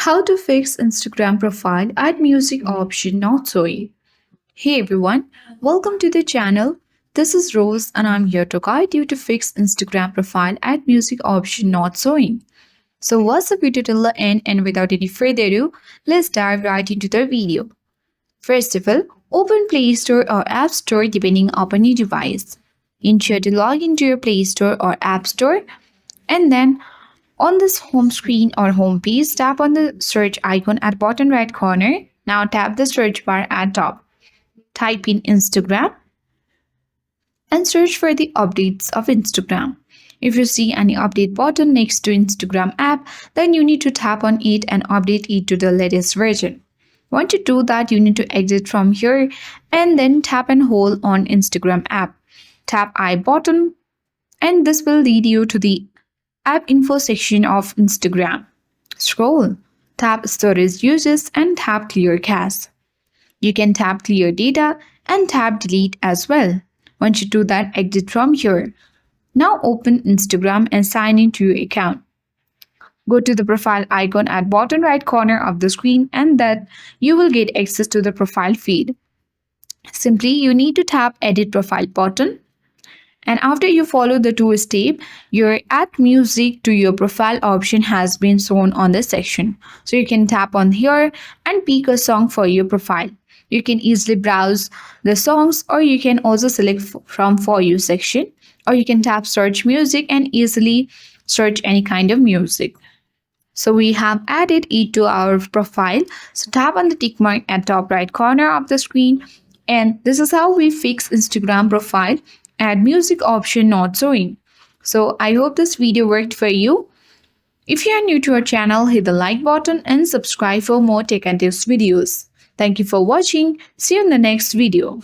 How to fix Instagram profile at music option not showing. Hey everyone, welcome to the channel. This is Rose and I'm here to guide you to fix Instagram profile at music option not showing. So watch the video till the end and without any further ado, let's dive right into the video. First of all, open Play Store or App Store depending upon your device. Ensure to log into your Play Store or App Store and then on this home screen or home page, tap on the search icon at bottom right corner. Now tap the search bar at top. Type in Instagram and search for the updates of Instagram. If you see any update button next to Instagram app, then you need to tap on it and update it to the latest version. Once you do that, you need to exit from here and then tap and hold on Instagram app. Tap I button and this will lead you to the app info section of Instagram. Scroll, tap storage uses and tap clear cache. You can tap clear data and tap delete as well. Once you do that, exit from here. Now open Instagram and sign into your account. Go to the profile icon at bottom right corner of the screen and then you will get access to the profile feed. Simply you need to tap edit profile button. And after you follow the two steps, your add music to your profile option has been shown on this section. So you can tap on here and pick a song for your profile. You can easily browse the songs or you can also select from For You section or you can tap search music and easily search any kind of music. So we have added it to our profile. So tap on the tick mark at top right corner of the screen and this is how we fix Instagram profile. Add music option not showing. So I hope this video worked for you. If you are new to our channel, hit the like button and subscribe for more tech and tips videos. Thank you for watching. See you in the next video.